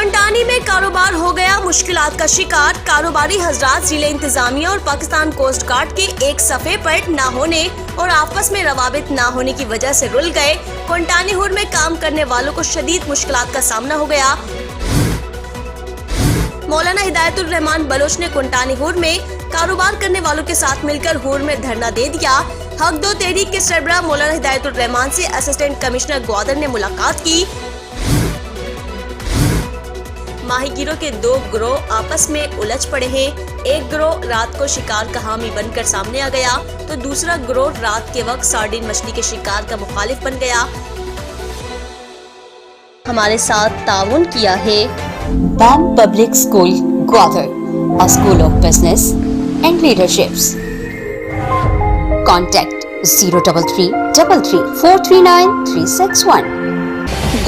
कोंटानी में कारोबार हो गया मुश्किलात का शिकार। कारोबारी हजरात जिले इंतजामिया और पाकिस्तान कोस्ट गार्ड के एक सफ़े पर न होने और आपस में रवाबित न होने की वजह से रुल गए। कोंटानी हुड में काम करने वालों को शदीद मुश्किलात का सामना हो गया। मौलाना हिदायतुर रहमान बलोच ने कोंटानी हुड में कारोबार करने वालों के साथ मिलकर हुड में धरना दे दिया। हक दो तहरीक के सरबराह मौलाना हिदायतुर रहमान से असिस्टेंट कमिश्नर ग्वादर ने मुलाकात की। माहीगीरों के दो गिरोह आपस में उलझ पड़े हैं। एक गिरोह रात को शिकार का हामी बनकर सामने आ गया तो दूसरा गिरोह रात के वक्त सार्डिन मछली के शिकार का मुखालिफ बन गया। हमारे साथ ताउन किया है BAM Public School, Gwadar, a school of business and leaderships. Contact 033 33 439 361.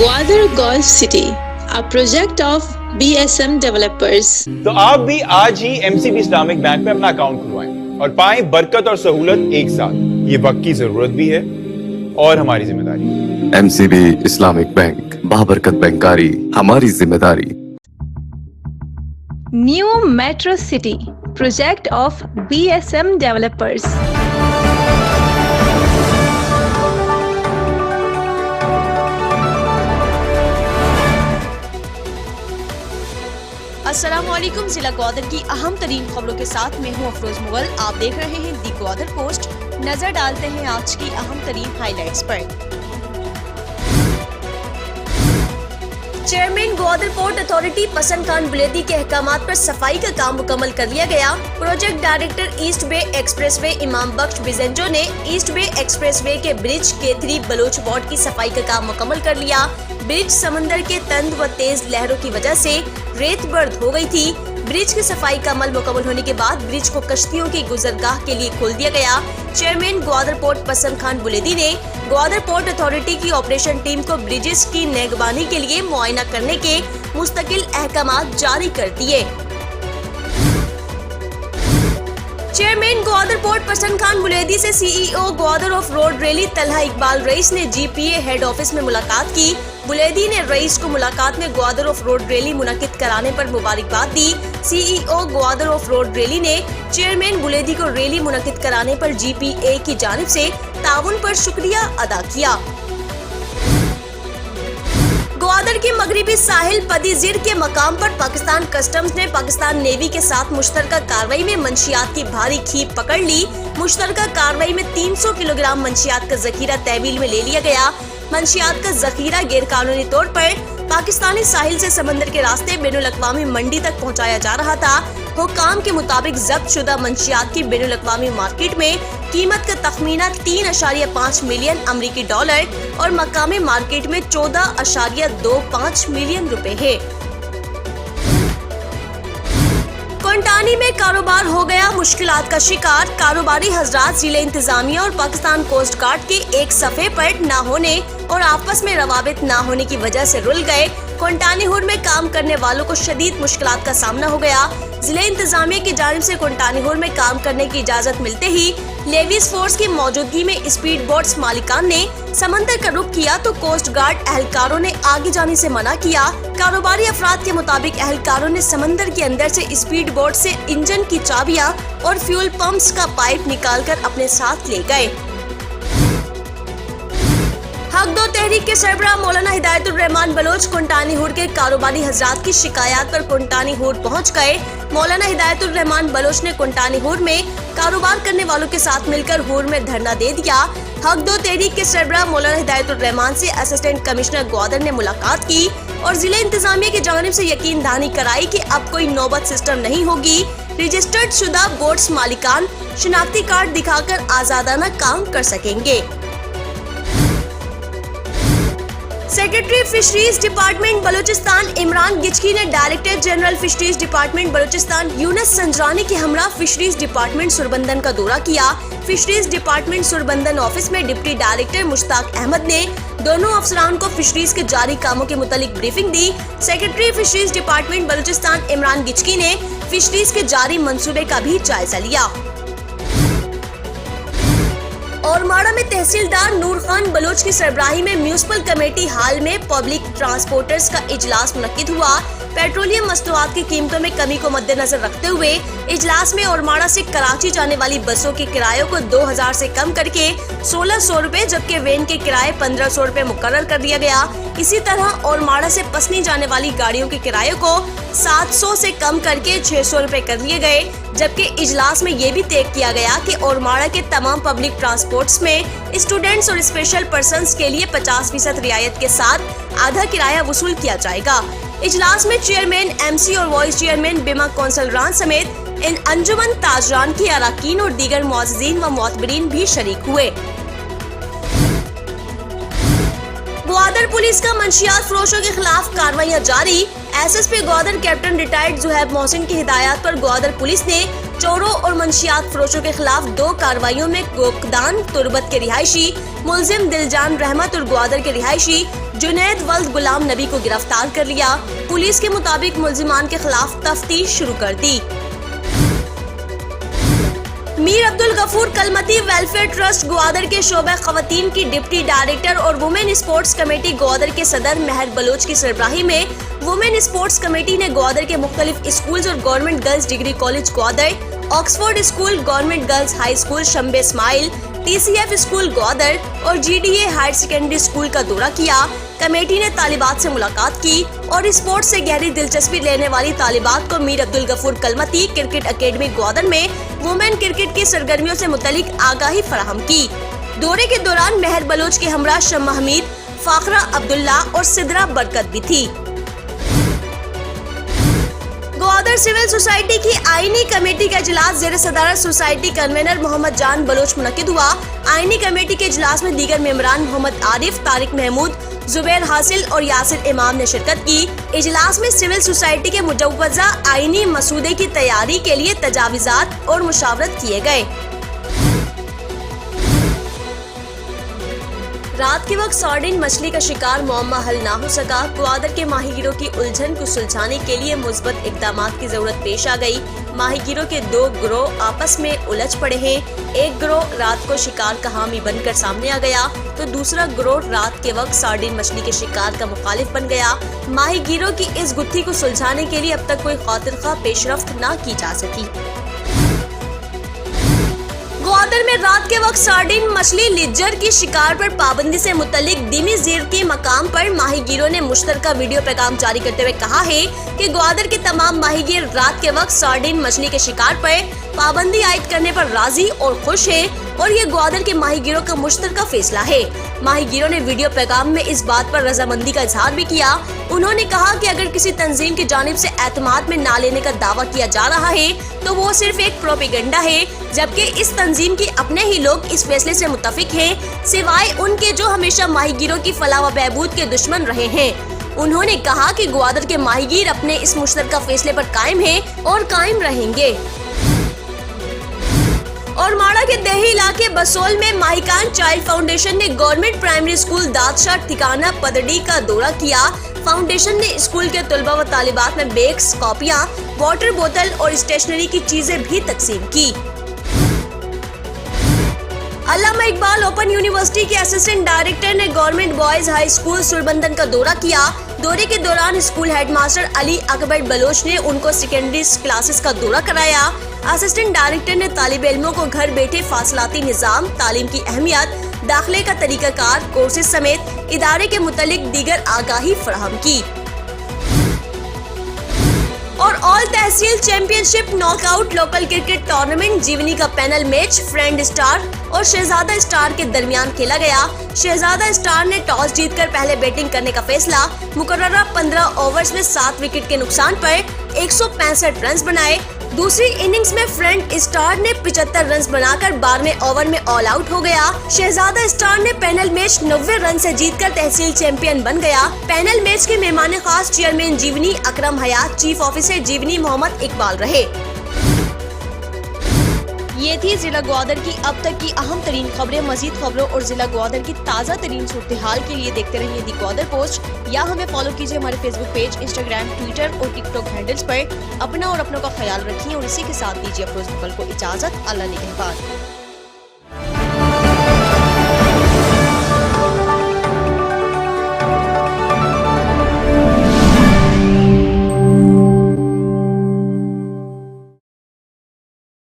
Gwadar Golf City, a project of BSM developers. तो आप भी आज ही MCB इस्लामिक बैंक में अपना अकाउंट खुलवाएं और पाएं बरकत और सहूलत एक साथ। ये वक्त की जरूरत भी है और हमारी जिम्मेदारी। MCB इस्लामिक बैंक, बाबरकत बैंकारी हमारी जिम्मेदारी। New Metro City, project of BSM developers. अस्सलामुअलैकुम। जिला ग्वादर की अहम तरीन खबरों के साथ मैं हूँ अफरोज मुगल। आप देख रहे हैं दी ग्वादर पोस्ट। नजर डालते हैं आज की अहम तरीन हाइलाइट्स पर। चेयरमैन ग्वादर पोर्ट अथॉरिटी पसंद खान बुलेदी के अहकामात पर सफाई का काम मुकम्मल कर लिया गया। प्रोजेक्ट डायरेक्टर ईस्ट बे एक्सप्रेसवे इमाम बख्श बिजेंजो ने ईस्ट बे एक्सप्रेसवे के ब्रिज K3 बलोच वार्ड की सफाई का काम मुकम्मल कर लिया। ब्रिज समंदर के तंद व तेज लहरों की वजह से रेत बर्द हो गई थी। ब्रिज की सफाई का अमल मुकम्मल होने के बाद ब्रिज को कश्तियों की गुजरगाह के लिए खोल दिया गया। चेयरमैन ग्वादर पोर्ट पसंद खान बुलेदी ने ग्वादर पोर्ट अथॉरिटी की ऑपरेशन टीम को ब्रिजेस की निगरानी के लिए मुआयना करने के मुस्तकिल अहकामात जारी कर दिए। चेयरमैन ग्वादर पोर्ट पसंद खान बुलेदी से CEO Gwadar off road rally Talha Iqbal Raees ने GPA हेड ऑफिस में मुलाकात की। बुलेदी ने रईस को मुलाकात में ग्वादर ऑफ रोड रैली मुनक्किद कराने पर मुबारकबाद दी। CEO Gwadar off road rally ने चेयरमैन बुलेदी को रैली मुनक्किद कराने पर GPA की जानिब से ताउन पर शुक्रिया अदा किया। ग्वादर के मगरिबी साहिल पदीजिर के मकाम पर पाकिस्तान कस्टम्स ने पाकिस्तान नेवी के साथ मुश्तरका कार्रवाई में मंशियात की भारी खेप पकड़ ली। मुश्तरका कार्रवाई में 300 किलोग्राम मंशियात का जखीरा तहवील में ले लिया गया। मंशियात का जखीरा गैर कानूनी तौर पर पाकिस्तानी साहिल से समंदर के रास्ते बैनुल अक़वामी मंडी तक पहुंचाया जा रहा था। हुक्काम के मुताबिक जब्त शुदा मंशियात की बैनुल अक़वामी मार्केट में कीमत का तखमीना 3.5 मिलियन अमरीकी डॉलर और मकामी मार्केट में 14.25 मिलियन रुपए है। कोंटानी में कारोबार हो गया मुश्किलात का शिकार। कारोबारी हजरात जिले इंतजामिया और पाकिस्तान कोस्ट गार्ड के एक सफ़े पर न होने और आपस में रवाबित न होने की वजह से रुल गए। कोंटानी हुड में काम करने वालों को शदीद मुश्किलात का सामना हो गया। जिले इंतजामिया की जानिब से कोंटानी हुड में काम करने की इजाजत मिलते ही लेविस फोर्स की मौजूदगी में स्पीड बोट्स मालिकान ने समंदर का रुख किया तो कोस्ट गार्ड एहलकारों ने आगे जाने से मना किया। कारोबारी अफराद के मुताबिक एहलकारों ने समंदर के अंदर से स्पीड बोट से इंजन की चाबियां और फ्यूल पंप्स का पाइप निकालकर अपने साथ ले गए। हक दो तहरीक के सरबराह मौलाना हिदायतुर रहमान बलोच कोंटानी हुड के कारोबारी हजरात की शिकायत पर कोंटानी हुड पहुंच गए। मौलाना हिदायतुर रहमान बलोच ने कोंटानी हुड में कारोबार करने वालों के साथ मिलकर हुड में धरना दे दिया। हक दो तहरीक के सरबराह मौलाना हिदायतुर रहमान से असिस्टेंट कमिश्नर ग्वादर ने मुलाकात की और जिले इंतजामिया की जानिब से यकीन दहानी कराई कि अब कोई नौबत सिस्टम नहीं होगी। रजिस्टर्ड शुदा बोट्स मालिकान शिनाख्ती कार्ड दिखाकर आजादाना काम कर सकेंगे। Secretary fisheries department Balochistan Imran Gichki ने director general fisheries department Balochistan Younus Sanjrani के हमरा फिशरीज डिपार्टमेंट सुरबंदन का दौरा किया। फिशरीज डिपार्टमेंट सुरबंदन ऑफिस में डिप्टी डायरेक्टर मुश्ताक अहमद ने दोनों अफसरान को फिशरीज के जारी कामों के मुतालिक ब्रीफिंग दी। Secretary fisheries department Balochistan Imran Gichki ने फिशरीज के जारी मंसूबे का भी जायजा लिया। औरमाड़ा में तहसीलदार नूर खान बलोच की सरबराही में म्यूनिसिपल कमेटी हाल में पब्लिक ट्रांसपोर्टर्स का इजलास मुनक्किद हुआ। पेट्रोलियम मस्तूआत की कीमतों में कमी को मद्देनजर रखते हुए इजलास में औरमाड़ा से कराची जाने वाली बसों के किरायों को 2000 से कम करके 1600 रुपए, जबकि वैन के किराए 1500 रुपए मुकर्रर कर दिया गया। इसी तरह औरमाड़ा से पसनी जाने वाली गाड़ियों के किरायों को 700 से कम करके 600 रुपए कर दिए गए। जबकि इजलास में ये भी तय किया गया कि औरमाड़ा के तमाम पब्लिक ट्रांसपोर्ट्स में स्टूडेंट्स और स्पेशल पर्सन्स के लिए 50% रियायत के साथ आधा किराया वसूल किया जाएगा। इजलास में चेयरमैन, MC और वाइस चेयरमैन बिमा कौंसलरान समेत इन अंजुमन ताजरान के अरकान और दीगर मुअज़्ज़िज़ीन व मुअतबरीन भी शरीक हुए। ग्वादर पुलिस का मंशियात फरोशों के खिलाफ कार्रवाइयां जारी। SSP Gwadar captain retired Zuhaib Mohsin की हिदायत पर ग्वादर पुलिस ने चोरों और मंशियात फरोशों के खिलाफ 2 कार्रवाइयों में गोकदान तुर्बत के रिहायशी मुलजिम दिलजान रहमत और ग्वादर के रिहायशी जुनैद वल्द गुलाम नबी को गिरफ्तार कर लिया। पुलिस के मुताबिक मुलजिमान के खिलाफ तफ्तीश शुरू कर दी। मीर अब्दुल गफूर कलमती वेलफेयर ट्रस्ट ग्वादर के शोबे खवातीन की डिप्टी डायरेक्टर और वुमेन स्पोर्ट्स कमेटी ग्वादर के सदर महर बलोच की सरबराही में वुमेन स्पोर्ट्स कमेटी ने ग्वादर के मुख्तलिफ स्कूल्स और government girls degree college Gwadar, Oxford school, government girls high school Shambay Ismail, TCF school Gwadar और GDA हायर सेकेंडरी स्कूल का दौरा किया। कमेटी ने तालिबात से मुलाकात की और स्पोर्ट्स से गहरी दिलचस्पी लेने वाली तालिबात को मीर अब्दुल गफूर कलमती क्रिकेट अकेडमी ग्वादर में वुमेन क्रिकेट की सरगर्मियों से मुतल्लिक आगाही फराहम की। दौरे के दौरान महर बलोच के हमरा शम्मा हमीद, फाखरा अब्दुल्ला और सिदरा बरकत भी थी। ग्वादर सिविल सोसाइटी की आईनी कमेटी का इजलास ज़ेर सदारत सोसाइटी कन्वेनर मोहम्मद जान बलोच मुनक्किद हुआ। आईनी कमेटी के इजलास में दीगर मेंबरान मोहम्मद आरिफ, तारिक महमूद, जुबैर हासिल और यासिर इमाम ने शिरकत की। इजलास में सिविल सोसाइटी के मुजव्वज़ा आईनी मसूदे की तैयारी के लिए तजावीज़ात और मुशावरत किए गए। रात के वक्त सार्डिन मछली का शिकार मुअम्मा हल ना हो सका। ग्वादर के माहीगीरों की उलझन को सुलझाने के लिए मुस्बत इक़दामात की जरूरत पेश आ गई। माहीगीरों के 2 गिरोह आपस में उलझ पड़े हैं। एक गिरोह रात को शिकार का हामी बनकर सामने आ गया तो दूसरा गिरोह रात के वक्त सार्डिन मछली के शिकार का मुखालिफ बन गया। माहीगीरों की इस गुत्थी को सुलझाने के लिए अब तक कोई खातिरख्वाह पेशरफ्त न की जा सकी। ग्वादर में रात के वक्त सार्डिन मछली लिज्जर की शिकार पर पाबंदी से मुतल्लिक दिमी ज़ीर के मकाम पर माहीगीरों ने मुश्तरका वीडियो पैगाम जारी करते हुए कहा है कि ग्वादर के तमाम माहीगीर रात के वक्त सार्डिन मछली के शिकार पर पाबंदी आयद करने पर राजी और खुश है और ये ग्वादर के माहीगीरों का मुश्तरका फैसला है। माहीगीरों ने वीडियो पैगाम में इस बात पर रजामंदी का इजहार भी किया। उन्होंने कहा कि अगर किसी तंजीम की जानिब से एतमाद में ना लेने का दावा किया जा रहा है तो वो सिर्फ एक प्रोपेगेंडा है, जबकि इस तंजीम के अपने ही लोग इस फैसले से मुत्तफिक हैं, सिवाय उनके जो हमेशा माहीगीरों की फलाह व बहबूद के दुश्मन रहे हैं। उन्होंने कहा कि ग्वादर के माहीगीर अपने इस मुश्तरका फैसले पर कायम हैं और कायम रहेंगे। और माड़ा के दही इलाके बसोल में माहिकान चाइल्ड फाउंडेशन ने गवर्नमेंट प्राइमरी स्कूल दादशाह ठिकाना पदड़ी का दौरा किया। फाउंडेशन ने स्कूल के तलबा व तालिबात में बैग्स, कॉपियां, वाटर बोतल और स्टेशनरी की चीजें भी तकसीम की। अल्लामा इकबाल ओपन यूनिवर्सिटी के असिस्टेंट डायरेक्टर ने government boys high school Surbandan का दौरा किया। दौरे के दौरान स्कूल हेडमास्टर अली अकबर बलोच ने उनको सेकेंडरी क्लासेस का दौरा कराया। असिस्टेंट डायरेक्टर ने तालिब इल्मों को घर बैठे फासलाती निज़ाम, तालीम की अहमियत, दाखिले का तरीकाकार, कोर्सेज समेत इदारे के मुतालिक दीगर आगाही फराहम की। और all tehsil championship knockout local cricket tournament Jiwani का पैनल मैच फ्रेंड स्टार और शहजादा स्टार के दरमियान खेला गया। शहजादा स्टार ने टॉस जीतकर पहले बैटिंग करने का फैसला मुकर्ररा 15 ओवर्स में 7 विकेट के नुकसान पर 165 रन बनाए। दूसरी इनिंग्स में फ्रेंड स्टार ने 75 रन बनाकर 12वें ओवर में ऑल आउट हो गया। शहजादा स्टार ने पैनल मैच 90 रन से जीतकर तहसील चैंपियन बन गया। पैनल मैच के मेहमान खास चेयरमैन जीवनी अकरम हयात, चीफ ऑफिसर जीवनी मोहम्मद इकबाल रहे। ये थी जिला ग्वादर की अब तक की अहम तरीन खबरें। मजीद खबरों और जिला ग्वादर की ताज़ा तरीन सूरत हाल के लिए देखते रहिए दी ग्वादर पोस्ट या हमें फॉलो कीजिए हमारे फेसबुक पेज, इंस्टाग्राम, ट्विटर और टिकटॉक हैंडल्स पर। अपना और अपनों का ख्याल रखिए और इसी के साथ दीजिए अफरोज मुगल को इजाज़त। अल्लाह निगहबान।